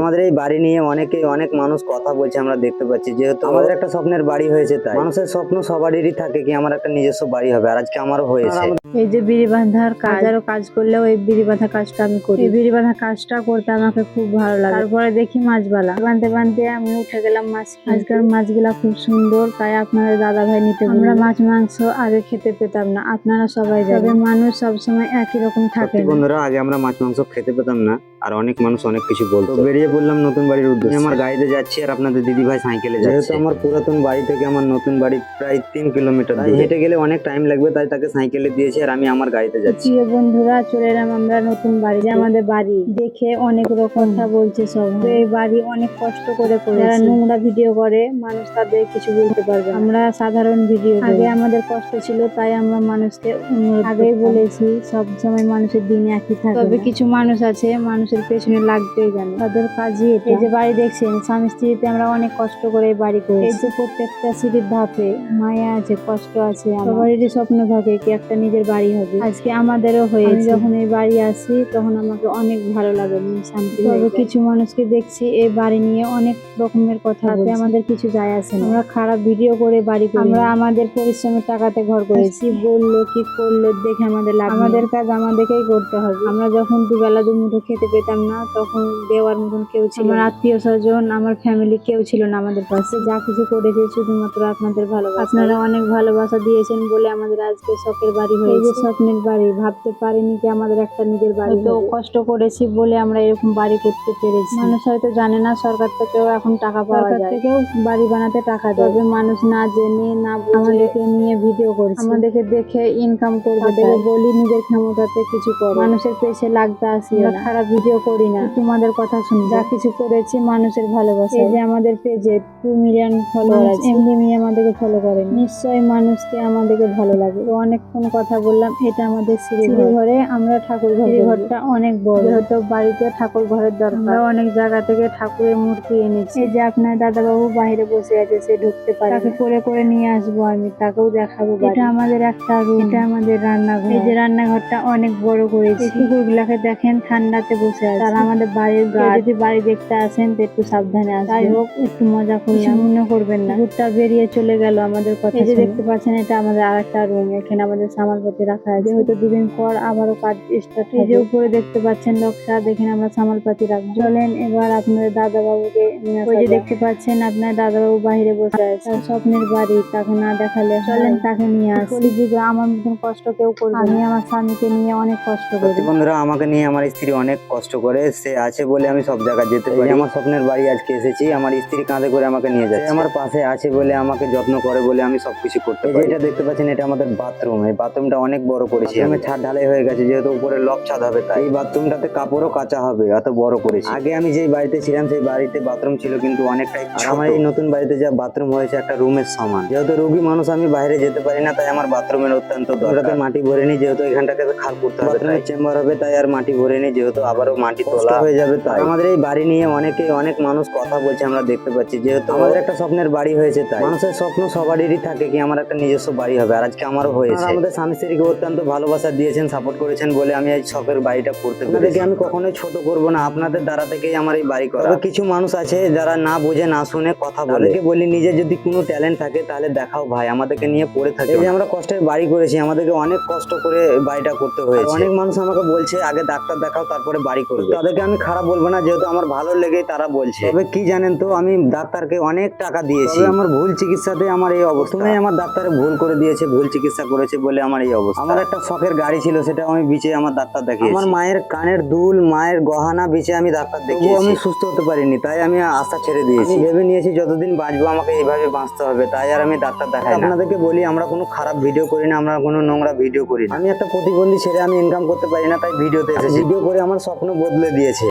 আমাদের এই বাড়ি নিয়ে অনেক মানুষ কথা বলছে, আমরা দেখতে পাচ্ছি। যেহেতু আমাদের একটা স্বপ্নের বাড়ি হয়েছে, তাই মানুষের স্বপ্ন সবারই থাকে কি আমার একটা নিজস্ব বাড়ি হবে, আর আজকে আমারও হয়েছে। এই যে বিড়ি বাঁধার কাজ, আরো কাজ করলেও এই বিড়ি বাঁধা কাজটা আমি করি। এই বিড়ি বাঁধা কাজটা করতে আমাকে খুব ভালো লাগে। তারপরে দেখি মাছবালা বাঁধতে বাঁধতে আমি উঠে গেলাম মাছ। আজকের মাছগুলা খুব সুন্দর, তাই আপনাদের দাদা ভাই নিতে। আমরা মাছ মাংস আগে খেতে পেতাম না, আপনারা সবাই জানেন। মানুষ সবসময় একই রকম থাকে না। বন্ধুরা, আগে আমরা মাছ মাংস খেতে পেতাম না, আর অনেক মানুষ অনেক কিছু বলতো। বেরিয়ে পড়লাম নতুন বাড়ির উদ্দেশ্যে। আমার গাড়িতে যাচ্ছি আর আপনাদের দিদি ভাই সাইকেলে যাচ্ছে। যেহেতু আমার পুরাতন বাড়ি থেকে আমার নতুন বাড়ি প্রায় 3 কিলোমিটার, হেঁটে গেলে অনেক টাইম লাগবে, তাই তাকে সাইকেলে দিয়েছি আর আমি আমার গাড়িতে যাচ্ছি। প্রিয় বন্ধুরা, চলে এলাম আমরা নতুন বাড়ি। আমাদের বাড়ি দেখে অনেক রকম কথা বলছে সব। এই বাড়ি অনেক কষ্ট করে যারা নোংরা ভিডিও করে মানুষ তাদের কিছু বলতে পারবে। আমরা সাধারণ ভিডিও আগে আমাদের কষ্ট ছিল, তাই আমরা মানুষকে আগেই বলেছি সব সময় মানুষের দিন একই থাকে। তবে কিছু মানুষ আছে মানুষের পেছনে লাগতেই জানে, তাদের কাজই এই যে বাড়ি দেখছেন, স্বামী স্ত্রীতে আমরা অনেক কষ্ট করে এই বাড়ি করি। এই যে প্রত্যেকটা সিঁড়ির ধাপে মায়া আছে, কষ্ট আছে। সবারই স্বপ্ন থাকে কি একটা নিজের বাড়ি হবে। আজকে আমাদেরও হয়েছে। যখন এই বাড়ি আসি তখন আমাকে অনেক ভালো লাগে, শান্তি লাগে। তবে কিছু মানুষকে দেখছি এই বাড়ি নিয়ে অনেক রকমের কথা বলছে, আমাদের কিছু যায় আসে না। আমরা খারাপ ভিডিও করে বাড়ি করি, আমরা আমাদের পরিশ্রমের টাকাতে ঘর করেছি। বললো কি করলো দেখে আমাদের লাভ, আমাদের কাজ আমাদেরকেই করতে হবে। আমরা যখন দুবেলা দুমুঠো খেতে পেতাম না, তখন দেওয়ার মতন কেউ ছিল না। আমার আত্মীয় স্বজন, আমার ফ্যামিলি কেউ ছিল না আমাদের পাশে। যা কিছু করেছে শুধুমাত্র আপনাদের ভালোবাসা। আপনারা অনেক ভালোবাসা দিয়েছেন বলে আমাদের আজকে শখের বাড়ি হয়েছে। এই যে স্বপ্নের বাড়ি, ভাবতে পারিনি কি আমাদের একটা নিজের বাড়ি। তো কষ্ট করেছি বলে আমরা এরকম বাড়ি করতে পেরেছি। মানুষ হয়তো জানে না সরকার থেকেও এখন টাকা পাওয়া যায়, সরকার থেকেও বাড়ি বানাতে টাকা দেয়। তবে মানুষ না জেনে না বুঝে আমাদেরকে নিয়ে ভিডিও করছে, আমাদেরকে দেখে ইনকাম করবে। তাদেরকে বলি নিজের ক্ষমতাতে কিছু করো, মানুষের পেছে লাগতে আসি। আমরা খারাপ ভিডিও করি না, তোমাদের কথা শুনি। যা কিছু করেছি মানুষের ভালোবাসা। এই যে আমাদের পেজে 2 মিলিয়ন ফলোয়ার আছে, এমনি আমাদেরকে ফলো করেন। নিশ্চয়ই মানুষকে আমাদেরকে ভালো লাগে। তো অনেকক্ষণ কথা বললাম। এটা আমাদের সিঁড়ি ঘরে আমরা ঠাকুর ঘর। ঘরটা অনেক বড়, যেহেতু বাড়িতে ঠাকুর ঘরের দরকার। আমরা অনেক জায়গা থেকে ঠাকুরের মূর্তি এনেছি। এই যে আপনার দাদাবাবু বাইরে বসে আছে, সে ঢুকতে পারে, তাকে করে নিয়ে আসবো আমি, তাকেও দেখাবো। এটা আমাদের একটা রুম, এটা আমাদের রান্নাঘর। এই যে রান্নাঘরটা অনেক বড় করেছি। কুকুরগুলাকে দেখেন ঠান্ডাতে বসে আছে, তারা আমাদের বাড়ির গার্ড। যদি বাড়ি দেখতে আসেন তো একটু সাবধানে আসবেন। যাই হোক, একটু মজা করলাম, মনে করবেন না। কুকুরটা বেরিয়ে চলে গেল আমাদের কথা। এই যে দেখতে পাচ্ছেন, এটা আমাদের আরেকটা রুম। এখানে আমাদের সামালপাতি রাখা আছে, হয়তো 2 দিন পর আবারও কাজ স্টার্ট হবে। এই যে উপরে দেখতে পাচ্ছেন নকশা, এখানে আমরা সামালপাতি রাখবো। চলেন এবার আপনাদের দাদা বাবুকে, ওই যে দেখতে পাচ্ছেন আপনার দাদা বাবু বাহিরে বসে আছে, তার স্বপ্নের বাড়ি, তাকে না দেখালে। চলেন তাকে নিয়ে আসি। কলিযুগে আমার মতন কষ্ট কেউ করবে না। আমি আমার স্বামীকে নিয়ে অনেক কষ্ট করি। বন্ধুরা, আমাকে নিয়ে আমার স্ত্রী অনেক কষ্ট করে, সে আছে বলে আমি সব জায়গায় যেতে পারি। আমার স্বপ্নের বাড়ি আজকে এসেছি, আমার স্ত্রী কাঁধে করে আমাকে নিয়ে যাচ্ছে। আমার পাশে আছে বলে, আমাকে যত্ন করে বলে আমি সবকিছু করতে পারি। এটা দেখতে পাচ্ছেন, এটা আমাদের বাথরুম। এই বাথরুমটা অনেক বড় করেছি আমি, ছাদ ঢালাই হয়ে গেছে, যেহেতু উপরে লক ছাদ হবে, তাই এই বাথরুমটাতে কাপড়ও কাচা হবে, এত বড় করেছি। আগে আমি যেই বাড়িতে ছিলাম সেই বাড়িতে বাথরুম ছিল কিন্তু অনেকটাই ছোট। আমার এই নতুন বাড়িতে যা বাথরুম হয়েছে একটা রুমের সমান। যেহেতু রোগী মানুষ, আমি বাইরে যেতে পারি না, তাই আমার বাথরুমের অত্যন্ত দরকার। মাটি ভরে নি, যেহেতু এখানটাকে খাল করতে হবে, চেম্বার হবে, তাই আর মাটি ভরে নি, যেহেতু আবারও মাটি তোলা হয়ে যাবে। তাই আমাদের এই বাড়ি নিয়ে অনেক মানুষ কথা বলছে, আমরা দেখতে পাচ্ছি। যেহেতু আমাদের একটা স্বপ্নের বাড়ি হয়েছে, তাই মানুষের স্বপ্ন সবারই থাকে কি আমার একটা নিজস্ব বাড়ি হবে, আর আজকে আমারও হয়েছে। আমাদের স্বামী স্ত্রীকে অত্যন্ত ভালোবাসা দিয়েছেন, সাপোর্ট করেছেন বলে আমি এই শখের বাড়িটা করতে পেরেছি। আমি কখনোই ছোট করব না, আপনাদের দ্বারা থেকেই আমার এই বাড়ি করা। কিছু মানুষ আছে যারা না বুঝে না শুনে কথা বলে, বলি নিজে যদি কোনো ট্যালেন্ট থাকে তাহলে দেখাও ভাই, আমাদেরকে নিয়ে পড়ে থাকে। এই যে আমরা কষ্টের বাড়ি করেছি, আমাদেরকে অনেক কষ্ট করে বাড়িটা করতে হয়েছে। অনেক মানুষ আমাকে বলছে আগে ডাক্তার দেখাও তারপরে বাড়ি করবে, তাদেরকে আমি খারাপ বলবো না, যেহেতু আমার ভালো লেগেই তারা বলছে। তবে কি জানেন তো, আমি ডাক্তারকে অনেক টাকা দিয়েছি, আমার ভুল চিকিৎসাতে আমার এই অবস্থা। আমার ডাক্তার ভুল করে দিয়েছে, ভুল চিকিৎসা করেছে বলে আমার এই অবস্থা। আমার একটা শখের গাড়ি ছিল, সেটা আমি বিচে আমার ডাক্তার দেখিয়েছি। আমার মায়ের কানের দুল, মায়ের গহনা বিচে আমি ডাক্তার দেখিয়েছি, আমি সুস্থ হতে পারিনি, তাই আমি আশা ছেড়ে দিয়েছি। ভেবে নিয়েছি যতদিন বাঁচবো আমাকে এইভাবে বাঁচতে হবে, তাই আর আমি ডাক্তার দেখাই না। আপনাদেরকে বলি, আমরা কোনো খারাপ ভিডিও করি না, আমরা কোনো নোংরা ভিডিও করি না। আমি একটা প্রতিবন্ধী ছেলে, আমি ইনকাম করতে পারি না, তাই ভিডিওতে এসেছি। ভিডিও করে আমার স্বপ্ন বদলে দিয়েছে।